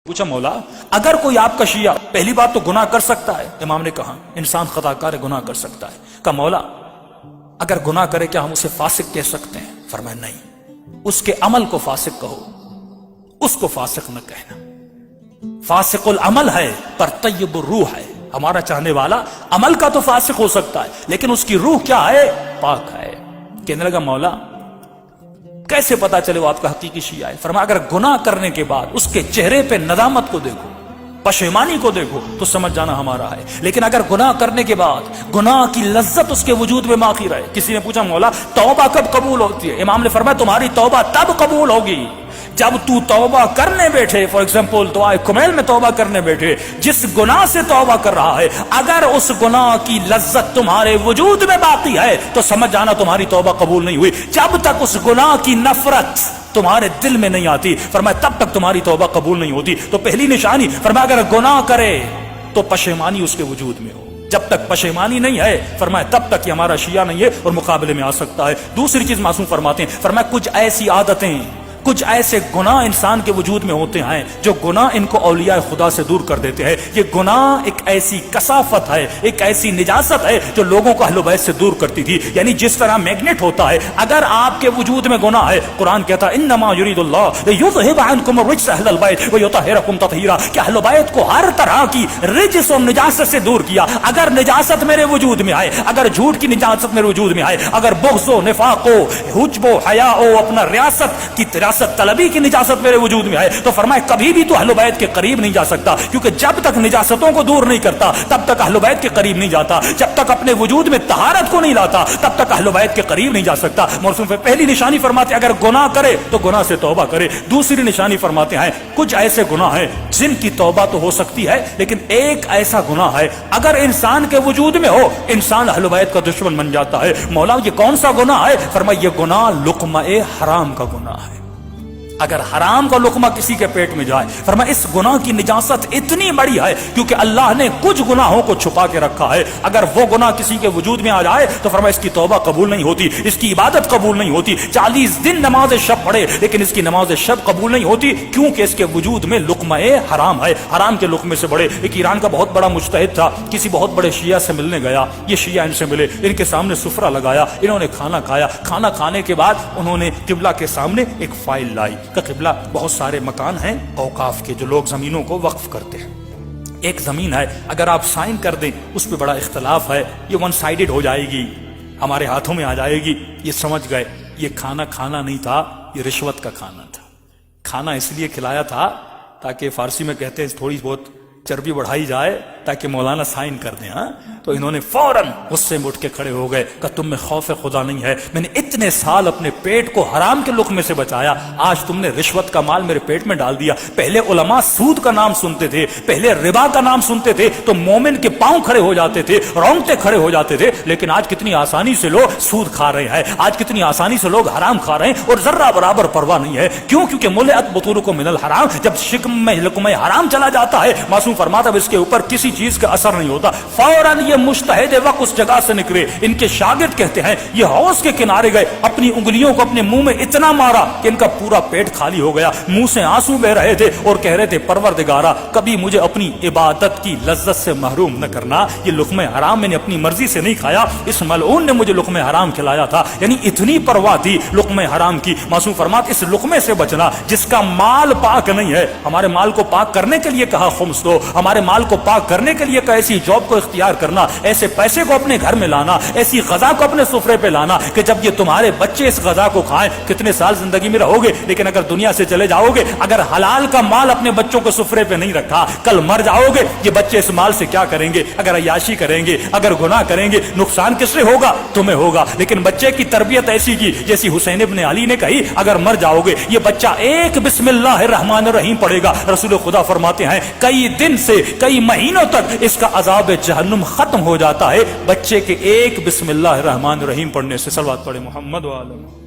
پوچھا مولا اگر کوئی آپ کا شیعہ پہلی بات تو گناہ کر سکتا ہے؟ امام نے کہا انسان خطا کار ہے، گناہ کر سکتا ہے۔ کہا مولا اگر گناہ کرے کیا ہم اسے فاسق کہہ سکتے ہیں؟ فرمایا نہیں، اس کے عمل کو فاسق کہو، اس کو فاسق نہ کہنا۔ فاسق العمل ہے پر طیب الروح ہے، ہمارا چاہنے والا عمل کا تو فاسق ہو سکتا ہے لیکن اس کی روح کیا ہے؟ پاک ہے۔ کہنے لگا مولا کیسے پتا چلے وہ آپ کا حقیقی شیعہ ہے؟ فرمایا اگر گناہ کرنے کے بعد اس کے چہرے پہ ندامت کو دیکھو، پشیمانی کو دیکھو تو سمجھ جانا ہمارا ہے، لیکن اگر گناہ کرنے کے بعد گناہ کی لذت اس کے وجود میں باقی رہے۔ کسی نے پوچھا مولا توبہ کب قبول ہوتی ہے؟ امام نے فرمایا تمہاری توبہ تب قبول ہوگی جب تو توبہ کرنے بیٹھے، فار ایگزامپل دعائے کمیل میں توبہ کرنے بیٹھے، جس گناہ سے توبہ کر رہا ہے اگر اس گناہ کی لذت تمہارے وجود میں باقی ہے تو سمجھ جانا تمہاری توبہ قبول نہیں ہوئی۔ جب تک اس گناہ کی نفرت تمہارے دل میں نہیں آتی، فرمایا تب تک تمہاری توبہ قبول نہیں ہوتی۔ تو پہلی نشانی فرمایا اگر گناہ کرے تو پشیمانی اس کے وجود میں ہو، جب تک پشیمانی نہیں ہے فرمایا تب تک یہ ہمارا شیعہ نہیں ہے اور مقابلے میں آ سکتا ہے۔ دوسری چیز معصوم فرماتے ہیں، فرمایا کچھ ایسی عادتیں، کچھ ایسے گناہ انسان کے وجود میں ہوتے ہیں جو گناہ ان کو اولیاء خدا سے دور کر دیتے ہیں۔ یہ گناہ ایک ایسی کثافت ہے، ایک ایسی نجاست ہے جو لوگوں کو اہل بیت سے دور کرتی تھی۔ یعنی جس طرح میگنیٹ ہوتا ہے، اگر آپ کے وجود میں گناہ ہے، قرآن کہتا ہے انما یرید اللہ لیذھب عنکم الرجس اہل البیت ویطہرکم تطہیرا، کہ اہل بیت کو ہر طرح کی رجس اور نجاست سے دور کیا۔ اگر نجاست میرے وجود میں آئے، اگر جھوٹ کی نجاست میرے وجود میں آئے، اگر بغض و نفاق و حجب و حیا و اپنا ریاست کی طلبی کی نجاست میرے وجود میں آئے تو فرمائے کبھی بھی تو اہل بیت کے قریب نہیں جا سکتا، کیونکہ جب تک نجاستوں کو دور نہیں کرتا تب تک اہل بیت کے قریب نہیں جاتا، جب تک اپنے وجود میں طہارت کو نہیں لاتا تب تک اہل بیت کے قریب نہیں جا سکتا۔ موسم پہ پہلی نشانی فرماتے ہیں اگر گناہ کرے تو گناہ سے توبہ کرے۔ دوسری نشانی فرماتے ہیں کچھ ایسے گناہ ہیں جن کی توبہ تو ہو سکتی ہے لیکن ایک ایسا گناہ ہے اگر انسان کے وجود میں ہو انسان اہل بیت کا دشمن بن جاتا ہے۔ مولا یہ کون سا گناہ ہے؟ فرمایا یہ گناہ لقمہ حرام کا گناہ ہے۔ اگر حرام کا لقمہ کسی کے پیٹ میں جائے، فرمایا اس گناہ کی نجاست اتنی بڑی ہے کیونکہ اللہ نے کچھ گناہوں کو چھپا کے رکھا ہے، اگر وہ گناہ کسی کے وجود میں آ جائے تو فرمایا اس کی توبہ قبول نہیں ہوتی، اس کی عبادت قبول نہیں ہوتی۔ 40 دن نماز شب پڑھے لیکن اس کی نماز شب قبول نہیں ہوتی کیونکہ اس کے وجود میں لقمہ حرام ہے، حرام کے لقمے سے بڑے۔ ایک ایران کا بہت بڑا مجتہد تھا، کسی بہت بڑے شیعہ سے ملنے گیا، یہ شیعہ ان سے ملے، ان کے سامنے سفرہ لگایا، انہوں نے کھانا کھایا، کھانا کھانے کے بعد انہوں نے قبلہ کے سامنے ایک فائل لائی کہ قبلہ بہت سارے مکان ہیں اوقاف کے جو لوگ زمینوں کو وقف کرتے ہیں، ایک زمین ہے اگر آپ سائن کر دیں اس پہ بڑا اختلاف ہے، یہ ون سائیڈڈ ہو جائے گی، ہمارے ہاتھوں میں آ جائے گی۔ یہ سمجھ گئے یہ کھانا کھانا نہیں تھا، یہ رشوت کا کھانا تھا۔ کھانا اس لیے کھلایا تھا تاکہ فارسی میں کہتے ہیں تھوڑی بہت چربی بڑھائی جائے تاکہ مولانا سائن کر دیں۔ ہاں تو انہوں نے فوراً غصے میں اٹھ کے کھڑے ہو گئے کہ تم میں خوف خدا نہیں ہے، میں نے اتنے سال اپنے پیٹ کو حرام کے لقمے سے بچایا، آج تم نے رشوت کا مال میرے پیٹ میں ڈال دیا۔ پہلے علماء سود کا نام سنتے تھے، پہلے ربا کا نام سنتے تھے تو مومن کے پاؤں کھڑے ہو جاتے تھے، رونگٹے کھڑے ہو جاتے تھے، لیکن آج کتنی آسانی سے لوگ سود کھا رہے ہیں، آج کتنی آسانی سے لوگ حرام کھا رہے ہیں اور ذرہ برابر پرواہ نہیں ہے۔ کیوں؟ کیونکہ ملئت بطونکم من الحرام، جب شکم میں لقمہ حرام چلا جاتا ہے معصوم فرماتا اب اس کے اوپر کسی چیز کا اثر نہیں ہوتا، فوراً یہ مجتہد وقت اس جگہ سے نکلے۔ ان کے شاگرد کہتے ہیں یہ حوض کے کنارے گئے، اپنی انگلیوں کو اپنے منہ میں اتنا مارا کہ ان کا پورا پیٹ خالی ہو گیا، منہ سے آنسو بہ رہے تھے اور کہہ رہے تھے پروردگارا کبھی مجھے اپنی عبادت کی لذت سے محروم نہ کرنا، یہ لقمہ حرام میں نے اپنی مرضی سے نہیں کھایا، اس ملعون نے مجھے لقمہ حرام کھلایا تھا۔ یعنی اتنی پرواہ تھی لقمہ حرام کی۔ معصوم فرمات اس لقمے سے بچنا جس کا مال پاک نہیں ہے، ہمارے مال کو پاک کرنے کے لیے کہا خمس دو، ہمارے مال کو پاک کرنے کے لیے کہا ایسی جاب کو اختیار کرنا، ایسے پیسے کو اپنے گھر میں لانا، ایسی غذا کو اپنے سفرے پہ لانا کہ جب یہ تمہارے بچے اس غذا کو کھائیں کتنے سال زندگی میں رہو گے، لیکن اگر دنیا سے چلے جاؤ گے، اگر حلال کا مال اپنے بچوں کو سفرے پہ نہیں رکھا، کل مر جاؤ گے، یہ بچے اس مال سے کیا کریں گے؟ اگر عیاشی کریں گے، اگر گناہ کریں گے، نقصان کس سے ہوگا؟ تمہیں ہوگا۔ لیکن بچے کی تربیت ایسی کی جیسی حسین ابن علی نے کہی، اگر مر جاؤ گے یہ بچہ ایک بسم اللہ الرحمن الرحیم پڑھے گا، رسول خدا فرماتے ہیں کئی دن سے کئی مہینوں تک اس کا عذاب جہنم ختم ہو جاتا ہے بچے کے ایک بسم اللہ الرحمن الرحیم پڑھنے سے۔ صلوات پڑھے محمد و آلہ۔